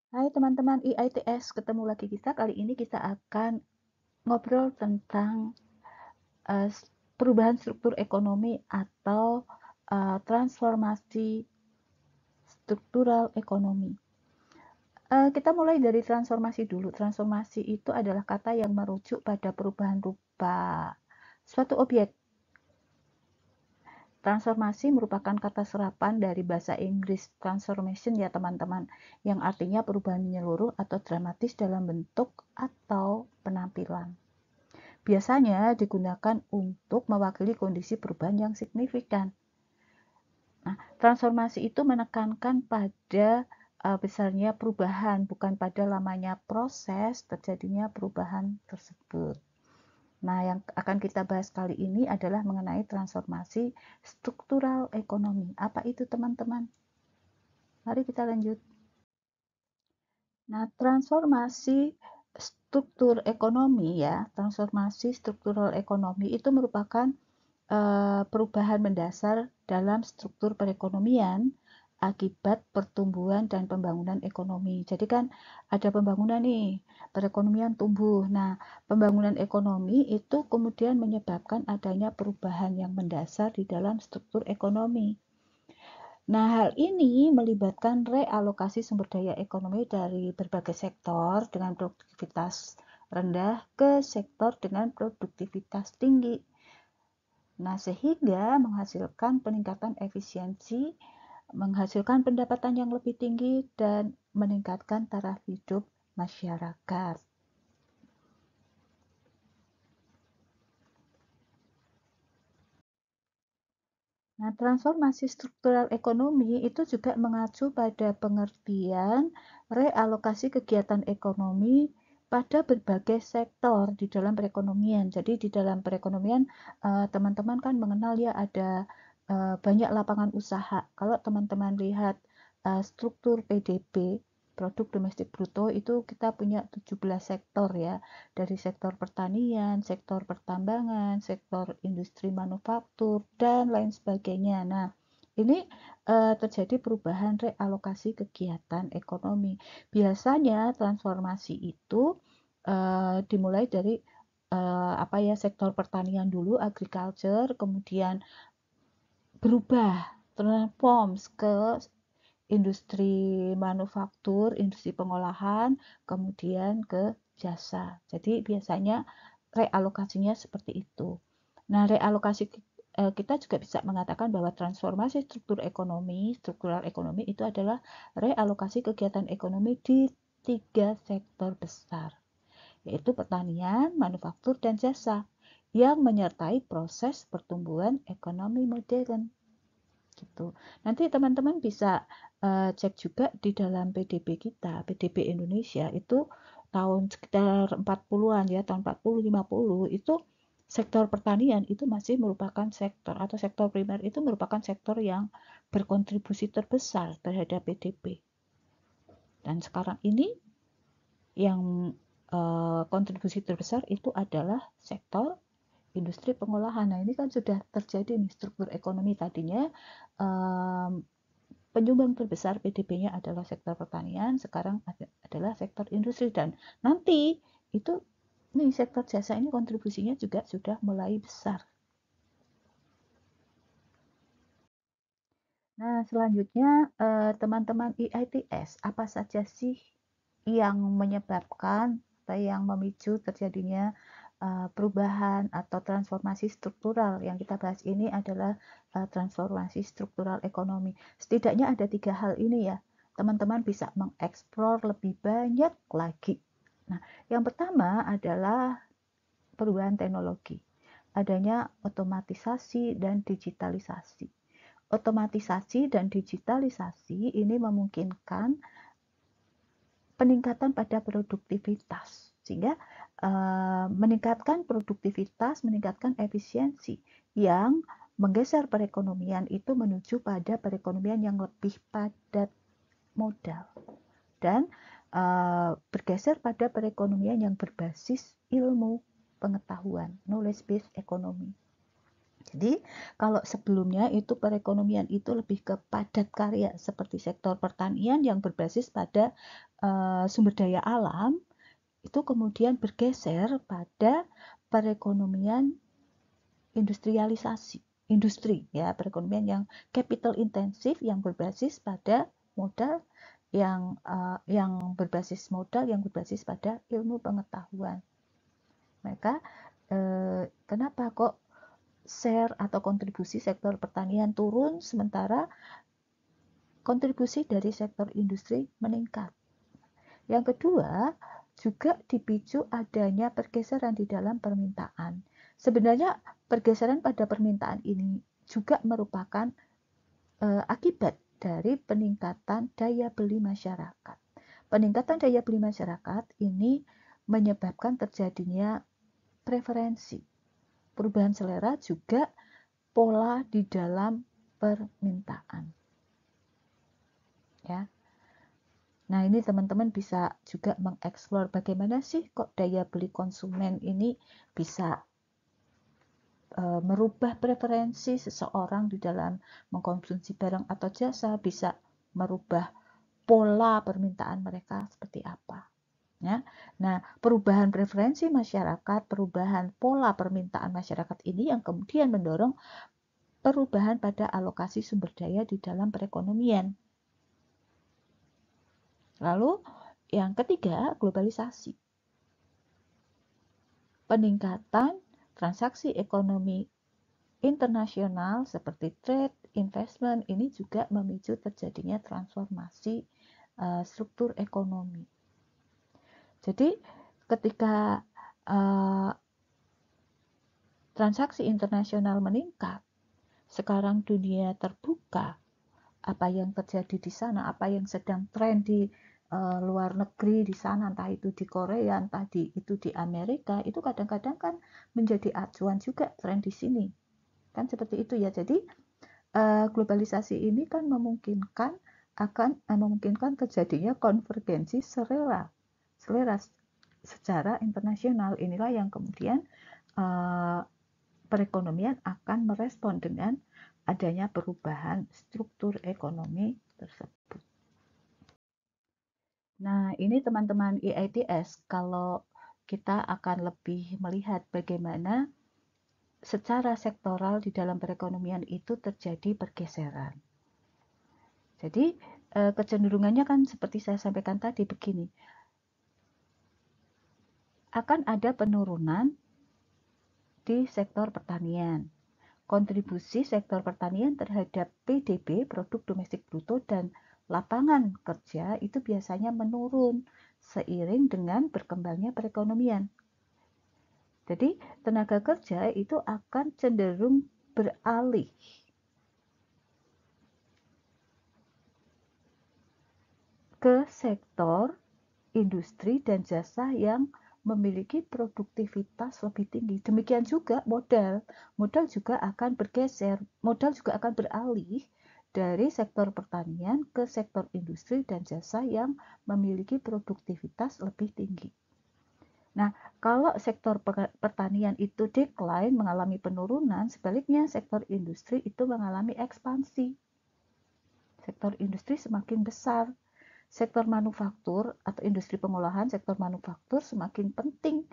Hai teman-teman IITS, ketemu lagi kita. Kali ini kita akan ngobrol tentang uh, perubahan struktur ekonomi atau transformasi struktural ekonomi. Kita mulai dari transformasi dulu. Transformasi itu adalah kata yang merujuk pada perubahan rupa suatu objek. Transformasi merupakan kata serapan dari bahasa Inggris transformation ya teman-teman, yang artinya perubahan menyeluruh atau dramatis dalam bentuk atau penampilan. Biasanya digunakan untuk mewakili kondisi perubahan yang signifikan. Nah, transformasi itu menekankan pada besarnya perubahan, bukan pada lamanya proses terjadinya perubahan tersebut. Nah, yang akan kita bahas kali ini adalah mengenai transformasi struktural ekonomi. Apa itu, teman-teman? Mari kita lanjut. Nah, transformasi struktur ekonomi ya, transformasi struktural ekonomi itu merupakan perubahan mendasar dalam struktur perekonomian akibat pertumbuhan dan pembangunan ekonomi. Jadi kan ada pembangunan nih, perekonomian tumbuh. Nah, pembangunan ekonomi itu kemudian menyebabkan adanya perubahan yang mendasar di dalam struktur ekonomi. Nah, hal ini melibatkan realokasi sumber daya ekonomi dari berbagai sektor dengan produktivitas rendah ke sektor dengan produktivitas tinggi. Nah, sehingga menghasilkan peningkatan efisiensi, menghasilkan pendapatan yang lebih tinggi, dan meningkatkan taraf hidup masyarakat. Nah, transformasi struktural ekonomi itu juga mengacu pada pengertian realokasi kegiatan ekonomi pada berbagai sektor di dalam perekonomian. Jadi di dalam perekonomian teman-teman kan mengenal ya ada banyak lapangan usaha. Kalau teman-teman lihat struktur PDB, produk domestik bruto itu kita punya 17 sektor ya. Dari sektor pertanian, sektor pertambangan, sektor industri manufaktur, dan lain sebagainya. Nah, ini terjadi perubahan realokasi kegiatan ekonomi. Biasanya transformasi itu dimulai dari sektor pertanian dulu, agriculture, kemudian berubah, transforms ke industri manufaktur, industri pengolahan, kemudian ke jasa. Jadi biasanya realokasinya seperti itu. Nah, realokasi kita juga bisa mengatakan bahwa transformasi struktural ekonomi itu adalah realokasi kegiatan ekonomi di 3 sektor besar, yaitu pertanian, manufaktur, dan jasa, yang menyertai proses pertumbuhan ekonomi modern. Gitu. Nanti teman-teman bisa cek juga di dalam PDB kita, PDB Indonesia itu tahun sekitar 40-an ya, tahun 40 50 itu sektor pertanian itu masih merupakan sektor atau sektor primer itu merupakan sektor yang berkontribusi terbesar terhadap PDB. Dan sekarang ini yang kontribusi terbesar itu adalah sektor industri pengolahan. Nah, ini kan sudah terjadi nih struktur ekonomi tadinya penyumbang terbesar PDB-nya adalah sektor pertanian, sekarang adalah sektor industri, dan nanti itu nih sektor jasa ini kontribusinya juga sudah mulai besar. Nah, selanjutnya teman-teman IITS, apa saja sih yang menyebabkan atau yang memicu terjadinya perubahan atau transformasi struktural? Yang kita bahas ini adalah transformasi struktural ekonomi. Setidaknya ada 3 hal ini ya. Teman-teman bisa mengeksplor lebih banyak lagi. Nah, yang pertama adalah perubahan teknologi. Adanya otomatisasi dan digitalisasi. Otomatisasi dan digitalisasi ini memungkinkan peningkatan pada produktivitas, sehingga meningkatkan produktivitas, meningkatkan efisiensi yang menggeser perekonomian itu menuju pada perekonomian yang lebih padat modal dan bergeser pada perekonomian yang berbasis ilmu pengetahuan, knowledge based economy. Jadi kalau sebelumnya itu perekonomian itu lebih ke padat karya seperti sektor pertanian yang berbasis pada sumber daya alam, itu kemudian bergeser pada perekonomian industrialisasi, industri ya, perekonomian yang capital intensif yang berbasis pada modal yang berbasis modal yang berbasis pada ilmu pengetahuan. Maka kenapa kok share atau kontribusi sektor pertanian turun sementara kontribusi dari sektor industri meningkat? Yang kedua, juga dipicu adanya pergeseran di dalam permintaan. Sebenarnya pergeseran pada permintaan ini juga merupakan akibat dari peningkatan daya beli masyarakat. Peningkatan daya beli masyarakat ini menyebabkan terjadinya preferensi. Perubahan selera juga pola di dalam permintaan. Ya. Nah, ini teman-teman bisa juga mengeksplor bagaimana sih kok daya beli konsumen ini bisa merubah preferensi seseorang di dalam mengkonsumsi barang atau jasa, bisa merubah pola permintaan mereka seperti apa. Ya. Nah, perubahan preferensi masyarakat, perubahan pola permintaan masyarakat ini yang kemudian mendorong perubahan pada alokasi sumber daya di dalam perekonomian. Lalu yang ketiga, globalisasi. Peningkatan transaksi ekonomi internasional seperti trade, investment ini juga memicu terjadinya transformasi struktur ekonomi. Jadi ketika transaksi internasional meningkat, sekarang dunia terbuka, apa yang terjadi di sana, apa yang sedang tren di luar negeri di sana, entah itu di Korea, entah itu di Amerika, itu kadang-kadang kan menjadi acuan juga tren di sini. Kan seperti itu ya. Jadi globalisasi ini kan memungkinkan terjadinya konvergensi selera secara internasional. Inilah yang kemudian perekonomian akan merespon dengan adanya perubahan struktur ekonomi tersebut. Nah, ini teman-teman EITS, kalau kita akan lebih melihat bagaimana secara sektoral di dalam perekonomian itu terjadi pergeseran. Jadi, kecenderungannya kan seperti saya sampaikan tadi begini, akan ada penurunan di sektor pertanian. Kontribusi sektor pertanian terhadap PDB, produk domestik bruto, dan lapangan kerja itu biasanya menurun seiring dengan berkembangnya perekonomian. Jadi tenaga kerja itu akan cenderung beralih ke sektor industri dan jasa yang memiliki produktivitas lebih tinggi. Demikian juga modal juga akan bergeser, modal juga akan beralih dari sektor pertanian ke sektor industri dan jasa yang memiliki produktivitas lebih tinggi. Nah, kalau sektor pertanian itu decline, mengalami penurunan, sebaliknya sektor industri itu mengalami ekspansi. Sektor industri semakin besar. Sektor manufaktur atau industri pengolahan, sektor manufaktur semakin penting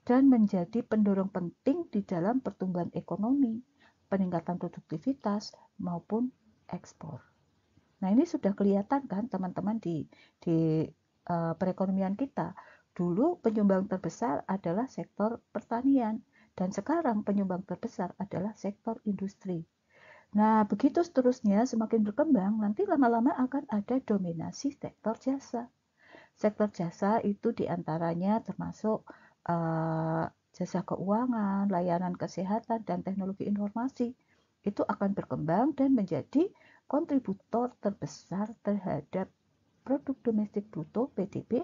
dan menjadi pendorong penting di dalam pertumbuhan ekonomi, peningkatan produktivitas maupun ekspor. Nah, ini sudah kelihatan kan teman-teman di perekonomian kita. Dulu penyumbang terbesar adalah sektor pertanian dan sekarang penyumbang terbesar adalah sektor industri. Nah, begitu seterusnya semakin berkembang, nanti lama-lama akan ada dominasi sektor jasa. Sektor jasa itu diantaranya termasuk jasa keuangan, layanan kesehatan, dan teknologi informasi. Itu akan berkembang dan menjadi kontributor terbesar terhadap produk domestik bruto (PDB)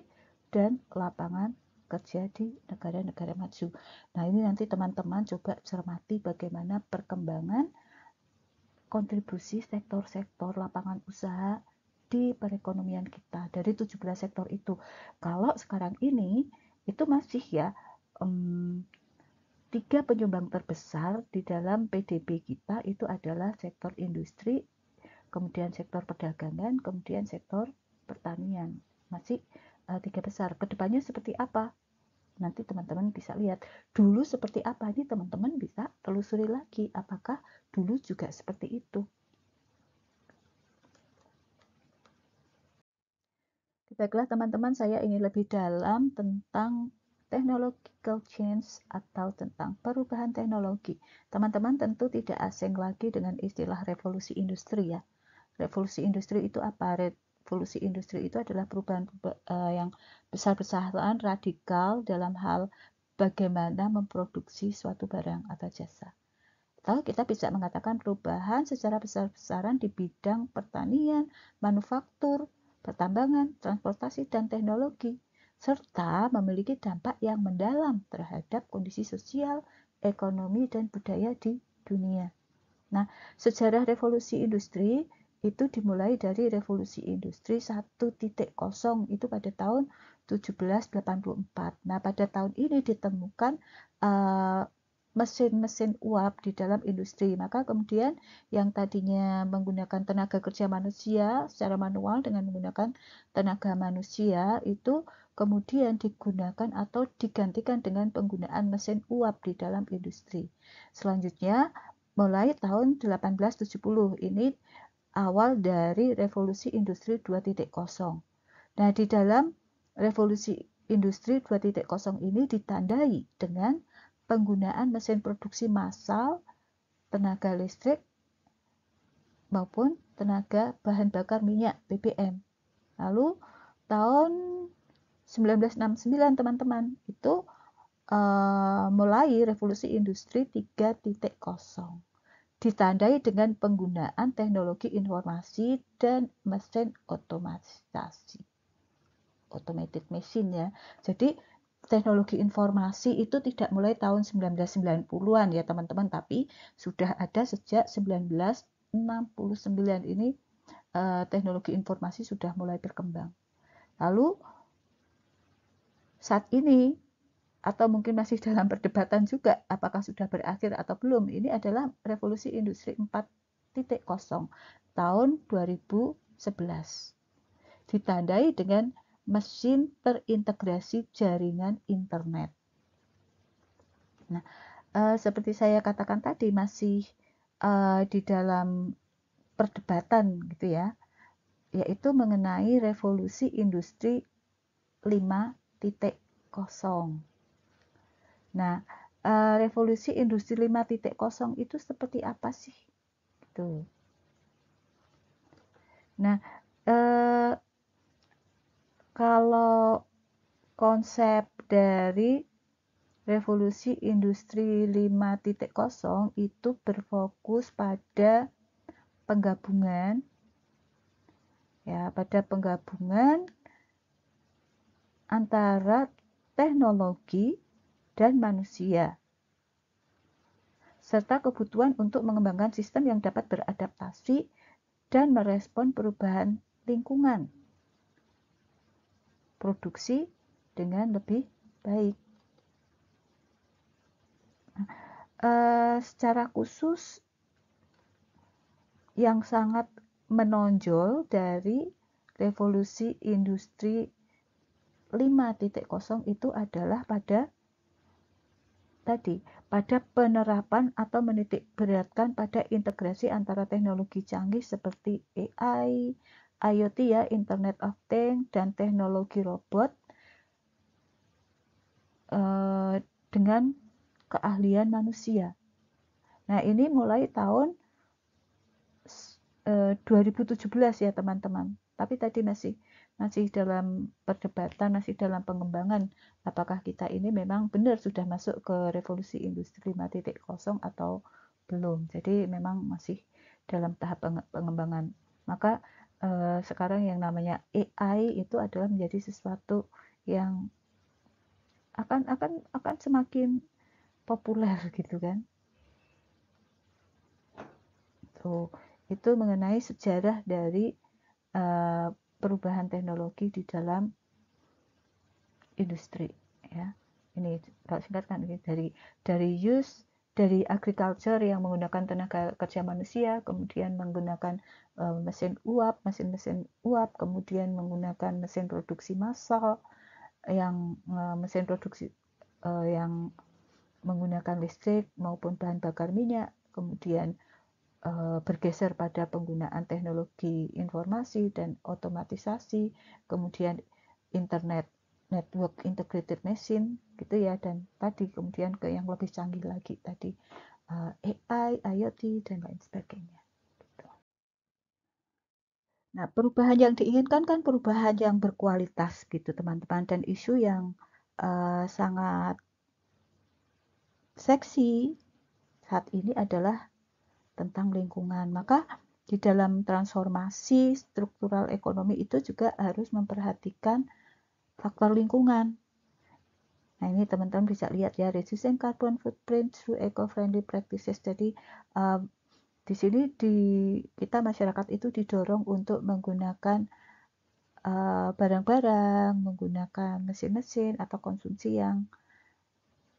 dan lapangan kerja di negara-negara maju. Nah, ini nanti teman-teman coba cermati bagaimana perkembangan kontribusi sektor-sektor lapangan usaha di perekonomian kita dari 17 sektor itu. Kalau sekarang ini itu masih ya tiga penyumbang terbesar di dalam PDB kita itu adalah sektor industri, kemudian sektor perdagangan, kemudian sektor pertanian. Masih tiga besar. Kedepannya seperti apa? Nanti teman-teman bisa lihat dulu seperti apa, ini teman-teman bisa telusuri lagi apakah dulu juga seperti itu. Baiklah teman-teman, saya ingin lebih dalam tentang technological change atau tentang perubahan teknologi. Teman-teman tentu tidak asing lagi dengan istilah revolusi industri ya. Revolusi industri itu apa? Revolusi industri itu adalah perubahan yang besar-besaran, radikal dalam hal bagaimana memproduksi suatu barang atau jasa. Atau kita bisa mengatakan perubahan secara besar-besaran di bidang pertanian, manufaktur, pertambangan, transportasi, dan teknologi, serta memiliki dampak yang mendalam terhadap kondisi sosial, ekonomi, dan budaya di dunia. Nah, sejarah revolusi industri itu dimulai dari revolusi industri 1.0 itu pada tahun 1784. Nah, pada tahun ini ditemukan mesin-mesin uap di dalam industri. Maka kemudian yang tadinya menggunakan tenaga kerja manusia secara manual dengan menggunakan tenaga manusia itu kemudian digunakan atau digantikan dengan penggunaan mesin uap di dalam industri. Selanjutnya mulai tahun 1870 ini awal dari revolusi industri 2.0. Nah, di dalam revolusi industri 2.0 ini ditandai dengan penggunaan mesin produksi massal, tenaga listrik, maupun tenaga bahan bakar minyak BBM. Lalu tahun 1969 teman-teman itu mulai revolusi industri 3.0 ditandai dengan penggunaan teknologi informasi dan mesin otomatisasi, automated machine ya. Jadi teknologi informasi itu tidak mulai tahun 1990-an ya teman-teman, tapi sudah ada sejak 1969 ini teknologi informasi sudah mulai berkembang. Lalu saat ini atau mungkin masih dalam perdebatan juga apakah sudah berakhir atau belum, ini adalah revolusi industri 4.0 tahun 2011 ditandai dengan mesin terintegrasi jaringan internet. Nah, seperti saya katakan tadi masih di dalam perdebatan gitu ya, yaitu mengenai revolusi industri 5.0. Nah, revolusi industri 5.0 itu seperti apa sih? Gitu. Nah, kalau konsep dari revolusi industri 5.0 itu berfokus pada penggabungan ya, pada penggabungan antara teknologi dan manusia serta kebutuhan untuk mengembangkan sistem yang dapat beradaptasi dan merespon perubahan lingkungan produksi dengan lebih baik. Secara khusus yang sangat menonjol dari revolusi industri 5.0 itu adalah pada penerapan atau menitik beratkan pada integrasi antara teknologi canggih seperti AI, IoT ya, Internet of Things, dan teknologi robot dengan keahlian manusia. Nah, ini mulai tahun 2017 ya teman-teman. Tapi tadi masih dalam perdebatan, masih dalam pengembangan apakah kita ini memang benar sudah masuk ke revolusi industri 5.0 atau belum. Jadi memang masih dalam tahap pengembangan. Maka sekarang yang namanya AI itu adalah menjadi sesuatu yang akan semakin populer gitu kan. Tuh, itu mengenai sejarah dari perubahan teknologi di dalam industri ya, ini kalau singkat kan ini dari agriculture yang menggunakan tenaga kerja manusia, kemudian menggunakan mesin-mesin uap, kemudian menggunakan mesin produksi massal yang mesin produksi yang menggunakan listrik maupun bahan bakar minyak, kemudian bergeser pada penggunaan teknologi informasi dan otomatisasi, kemudian internet network integrated machine gitu ya, dan tadi kemudian ke yang lebih canggih lagi tadi AI, IoT dan lain sebagainya gitu. Nah, perubahan yang diinginkan kan perubahan yang berkualitas gitu teman-teman, dan isu yang sangat seksi saat ini adalah tentang lingkungan. Maka di dalam transformasi struktural ekonomi itu juga harus memperhatikan faktor lingkungan. Nah, ini teman-teman bisa lihat ya, reducing carbon footprint through eco-friendly practices. Jadi di sini kita masyarakat itu didorong untuk menggunakan barang-barang, menggunakan mesin-mesin atau konsumsi yang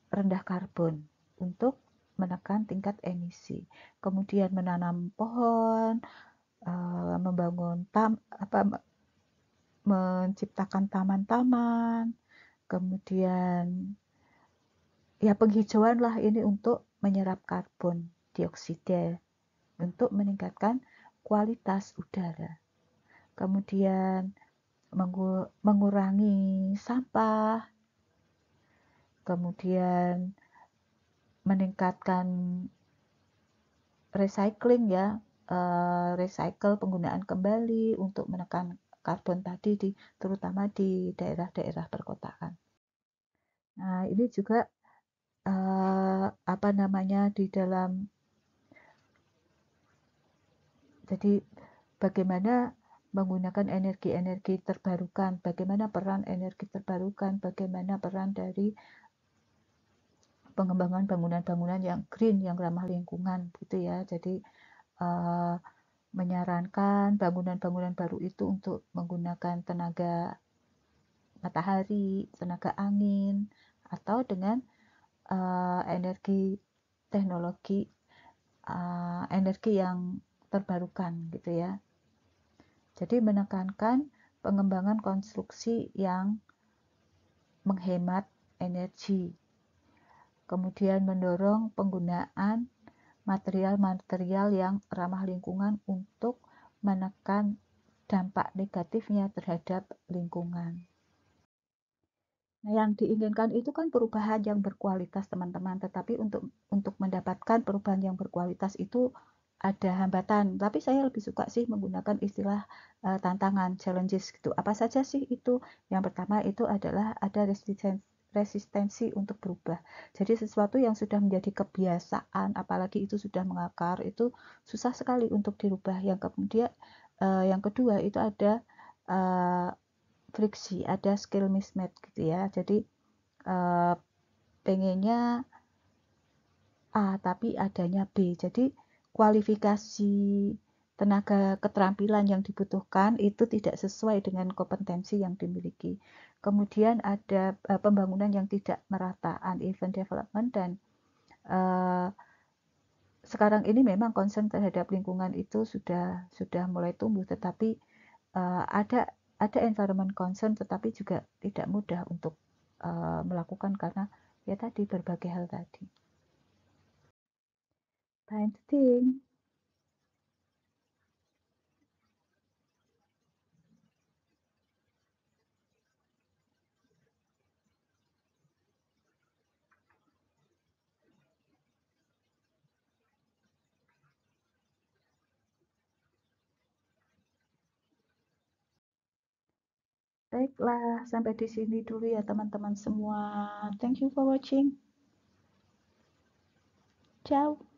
rendah karbon untuk menekan tingkat emisi. Kemudian menanam pohon, membangun menciptakan taman-taman, kemudian ya penghijauan lah ini untuk menyerap karbon dioksida untuk meningkatkan kualitas udara. Kemudian mengurangi sampah, kemudian meningkatkan recycling ya, recycle penggunaan kembali untuk menekan karbon tadi terutama di daerah-daerah perkotaan. Nah, ini juga di dalam, jadi bagaimana menggunakan energi-energi terbarukan, bagaimana peran energi terbarukan, bagaimana peran dari pengembangan bangunan-bangunan yang green, yang ramah lingkungan gitu ya. Jadi menyarankan bangunan-bangunan baru itu untuk menggunakan tenaga matahari, tenaga angin, atau dengan energi teknologi energi yang terbarukan gitu ya. Jadi menekankan pengembangan konstruksi yang menghemat energi. Kemudian mendorong penggunaan material-material yang ramah lingkungan untuk menekan dampak negatifnya terhadap lingkungan. Nah, yang diinginkan itu kan perubahan yang berkualitas, teman-teman. Tetapi untuk mendapatkan perubahan yang berkualitas itu ada hambatan. Tapi saya lebih suka sih menggunakan istilah tantangan, challenges gitu. Apa saja sih itu? Yang pertama itu adalah ada resistensi untuk berubah. Jadi sesuatu yang sudah menjadi kebiasaan, apalagi itu sudah mengakar, itu susah sekali untuk dirubah. Yang kedua itu ada friksi, ada skill mismatch gitu ya. Jadi pengennya A tapi adanya B. Jadi kualifikasi tenaga keterampilan yang dibutuhkan itu tidak sesuai dengan kompetensi yang dimiliki. Kemudian ada pembangunan yang tidak merata, uneven development, dan sekarang ini memang concern terhadap lingkungan itu sudah mulai tumbuh, tetapi ada environment concern, tetapi juga tidak mudah untuk melakukan karena ya tadi berbagai hal tadi. Time to think. Baiklah, sampai di sini dulu ya teman-teman semua. Thank you for watching. Ciao.